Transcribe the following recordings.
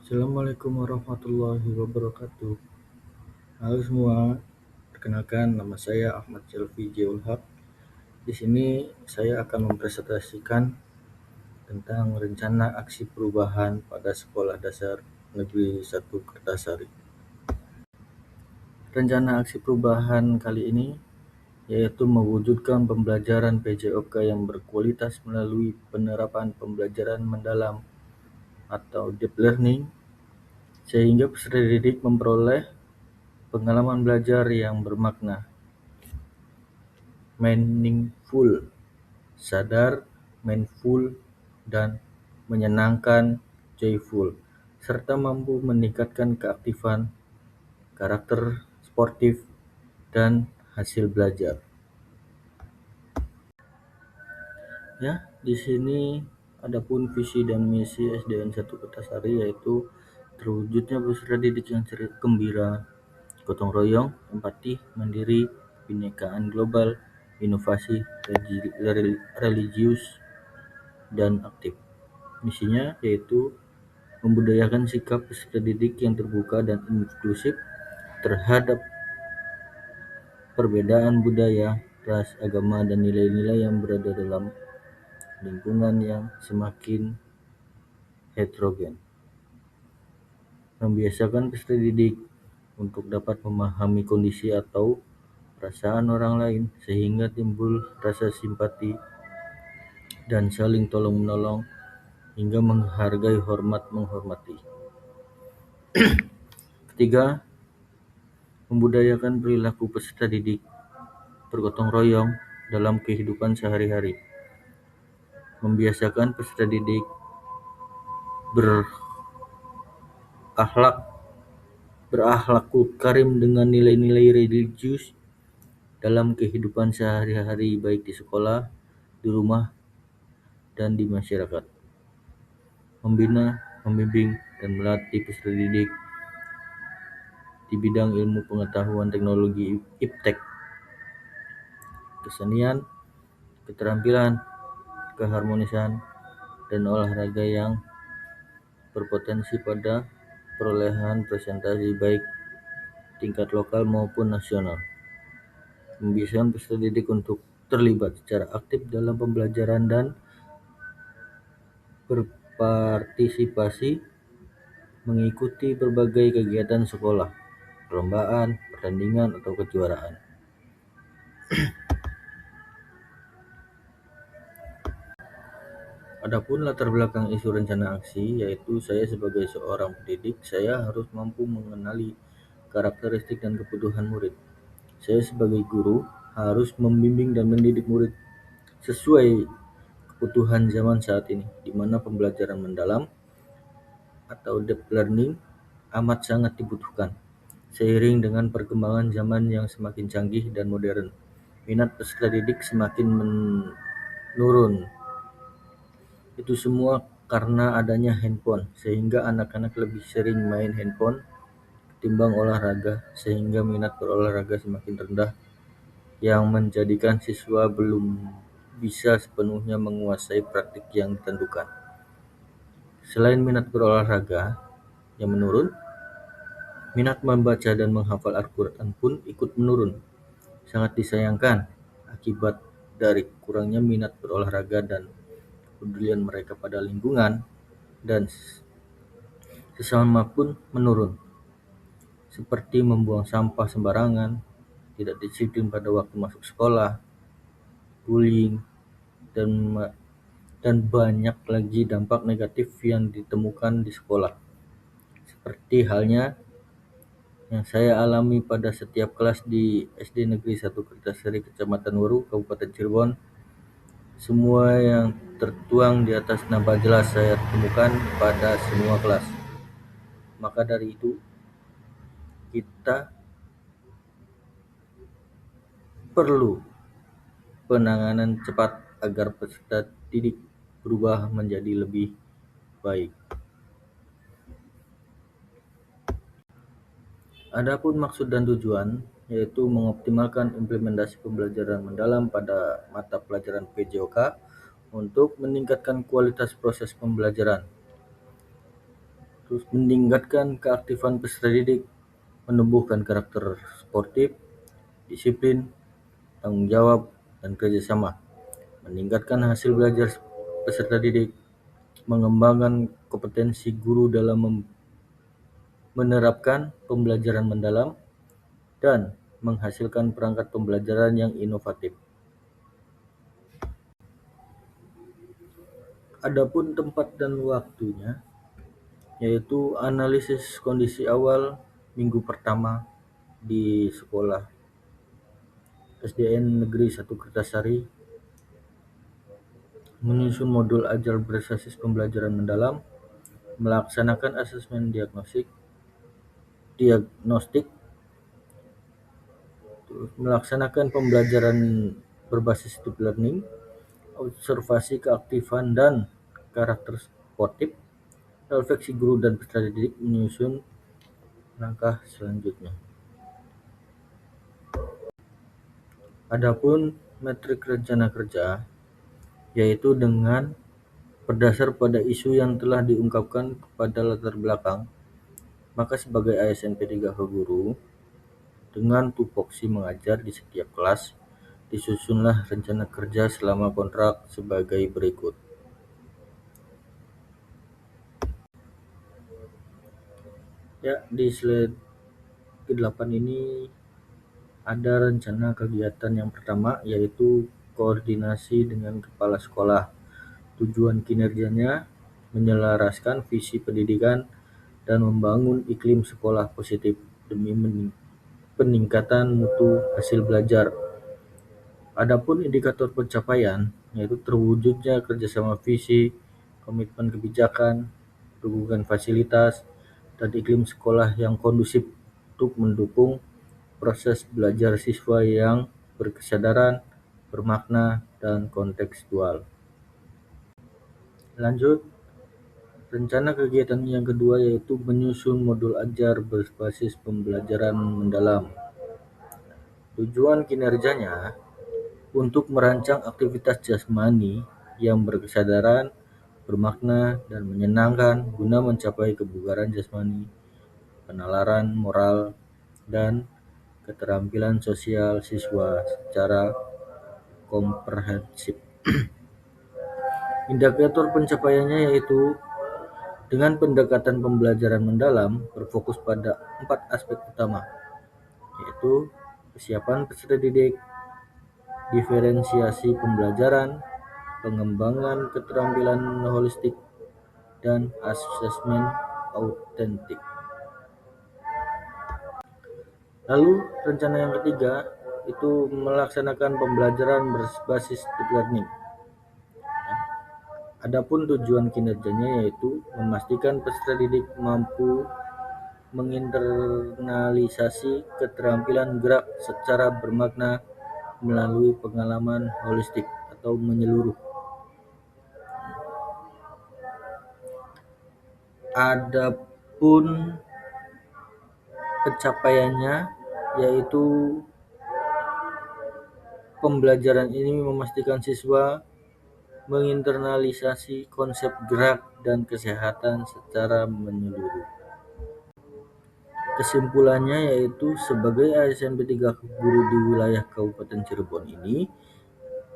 Assalamualaikum warahmatullahi wabarakatuh. Halo semua, perkenalkan nama saya Ahmad Selvi Jeulhak. Di sini saya akan mempresentasikan tentang rencana aksi perubahan pada Sekolah Dasar Negeri 1 Kertasari. Rencana aksi perubahan kali ini yaitu mewujudkan pembelajaran PJOK yang berkualitas melalui penerapan pembelajaran mendalam atau deep learning, sehingga peserta didik memperoleh pengalaman belajar yang bermakna, meaningful, sadar, mindful, dan menyenangkan, joyful, serta mampu meningkatkan keaktifan, karakter sportif, dan hasil belajar. Ya, di sini adapun visi dan misi SDN 1 Kertasari yaitu terwujudnya peserta didik yang gembira, gotong royong, empati, mandiri, kebinekaan global, inovasi, religius, dan aktif. Misinya yaitu membudayakan sikap peserta didik yang terbuka dan inklusif terhadap perbedaan budaya, ras, agama, dan nilai-nilai yang berada dalam lingkungan yang semakin heterogen. Membiasakan peserta didik untuk dapat memahami kondisi atau perasaan orang lain sehingga timbul rasa simpati dan saling tolong-menolong hingga menghargai hormat menghormati. Ketiga, membudayakan perilaku peserta didik bergotong royong dalam kehidupan sehari-hari. Membiasakan peserta didik berakhlakul karim dengan nilai-nilai religius dalam kehidupan sehari-hari baik di sekolah, di rumah, dan di masyarakat. Membina, membimbing, dan melatih peserta didik di bidang ilmu pengetahuan teknologi iptek, kesenian, keterampilan, keharmonisan, dan olahraga yang berpotensi pada perolehan prestasi baik tingkat lokal maupun nasional. Membiasakan peserta didik untuk terlibat secara aktif dalam pembelajaran dan berpartisipasi mengikuti berbagai kegiatan sekolah, perlombaan, pertandingan, atau kejuaraan. Adapun latar belakang isu rencana aksi, yaitu saya sebagai seorang pendidik, saya harus mampu mengenali karakteristik dan kebutuhan murid. Saya sebagai guru harus membimbing dan mendidik murid sesuai kebutuhan zaman saat ini, di mana pembelajaran mendalam atau deep learning amat sangat dibutuhkan. Seiring dengan perkembangan zaman yang semakin canggih dan modern, minat peserta didik semakin menurun. Itu semua karena adanya handphone, sehingga anak-anak lebih sering main handphone ketimbang olahraga, sehingga minat berolahraga semakin rendah, yang menjadikan siswa belum bisa sepenuhnya menguasai praktik yang ditentukan. Selain minat berolahraga yang menurun, minat membaca dan menghafal Al-Quran pun ikut menurun. Sangat disayangkan akibat dari kurangnya minat berolahraga dan kepedulian mereka pada lingkungan dan sesama pun menurun, seperti membuang sampah sembarangan, tidak disiplin pada waktu masuk sekolah, bullying, dan banyak lagi dampak negatif yang ditemukan di sekolah. Seperti halnya yang saya alami pada setiap kelas di SD Negeri 1 Kertasari, Kecamatan Waru, Kabupaten Cirebon. Semua yang tertuang di atas nampak jelas saya temukan pada semua kelas. Maka dari itu, kita perlu penanganan cepat agar peserta didik berubah menjadi lebih baik. Adapun maksud dan tujuan yaitu mengoptimalkan implementasi pembelajaran mendalam pada mata pelajaran PJOK untuk meningkatkan kualitas proses pembelajaran, Terus meningkatkan keaktifan peserta didik, menumbuhkan karakter sportif, disiplin, tanggung jawab, dan kerjasama. Meningkatkan hasil belajar peserta didik, mengembangkan kompetensi guru dalam menerapkan pembelajaran mendalam, dan menghasilkan perangkat pembelajaran yang inovatif. Adapun tempat dan waktunya, yaitu analisis kondisi awal minggu pertama di sekolah SDN Negeri 1 Kertasari, menyusun modul ajar berbasis pembelajaran mendalam, melaksanakan asesmen diagnostik, melaksanakan pembelajaran berbasis deep learning, observasi keaktifan dan karakter sportif, refleksi guru dan peserta didik, menyusun langkah selanjutnya. Adapun metrik rencana kerja, yaitu dengan berdasar pada isu yang telah diungkapkan kepada latar belakang, maka sebagai ASN P3K Guru, dengan tupoksi mengajar di setiap kelas, disusunlah rencana kerja selama kontrak sebagai berikut. Ya, di slide ke-8 ini ada rencana kegiatan yang pertama, yaitu koordinasi dengan kepala sekolah. Tujuan kinerjanya menyelaraskan visi pendidikan dan membangun iklim sekolah positif demi peningkatan mutu hasil belajar. Adapun indikator pencapaian, yaitu terwujudnya kerjasama visi, komitmen kebijakan, dukungan fasilitas, dan iklim sekolah yang kondusif untuk mendukung proses belajar siswa yang berkesadaran, bermakna, dan kontekstual. Lanjut, rencana kegiatan yang kedua yaitu menyusun modul ajar berbasis pembelajaran mendalam. Tujuan kinerjanya untuk merancang aktivitas jasmani yang berkesadaran, bermakna, dan menyenangkan guna mencapai kebugaran jasmani, penalaran moral, dan keterampilan sosial siswa secara komprehensif. Indikator pencapaiannya yaitu dengan pendekatan pembelajaran mendalam berfokus pada 4 aspek utama, yaitu kesiapan peserta didik, diferensiasi pembelajaran, pengembangan keterampilan holistik, dan asesmen autentik. Lalu rencana yang ketiga itu melaksanakan pembelajaran berbasis deep learning. Adapun tujuan kinerjanya yaitu memastikan peserta didik mampu menginternalisasi keterampilan gerak secara bermakna melalui pengalaman holistik atau menyeluruh. Adapun pencapaiannya yaitu pembelajaran ini memastikan siswa menginternalisasi konsep gerak dan kesehatan secara menyeluruh. Kesimpulannya yaitu sebagai ASN P3K Guru di wilayah Kabupaten Cirebon ini,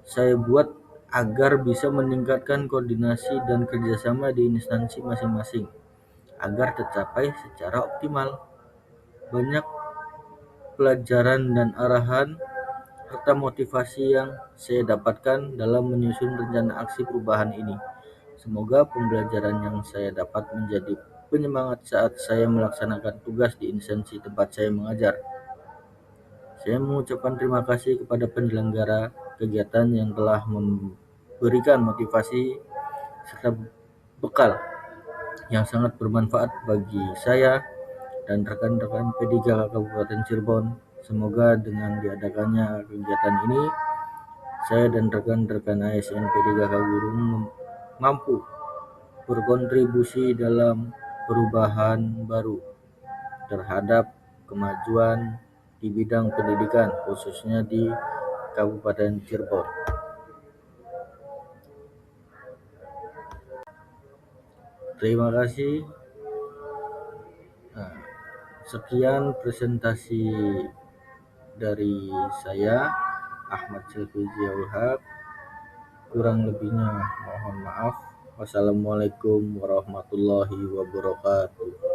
saya buat agar bisa meningkatkan koordinasi dan kerjasama di instansi masing-masing agar tercapai secara optimal. Banyak pelajaran dan arahan serta motivasi yang saya dapatkan dalam menyusun rencana aksi perubahan ini. Semoga pembelajaran yang saya dapat menjadi penyemangat saat saya melaksanakan tugas di instansi tempat saya mengajar. Saya mengucapkan terima kasih kepada penyelenggara kegiatan yang telah memberikan motivasi serta bekal yang sangat bermanfaat bagi saya dan rekan-rekan P3K Kabupaten Cirebon. Semoga dengan diadakannya kegiatan ini, saya dan rekan-rekan ASN P3K Guru mampu berkontribusi dalam perubahan baru terhadap kemajuan di bidang pendidikan, khususnya di Kabupaten Cirebon. Terima kasih. Sekian presentasi dari saya, Ahmad Selvi Ziaulhaq. Kurang lebihnya mohon maaf. Wassalamualaikum warahmatullahi wabarakatuh.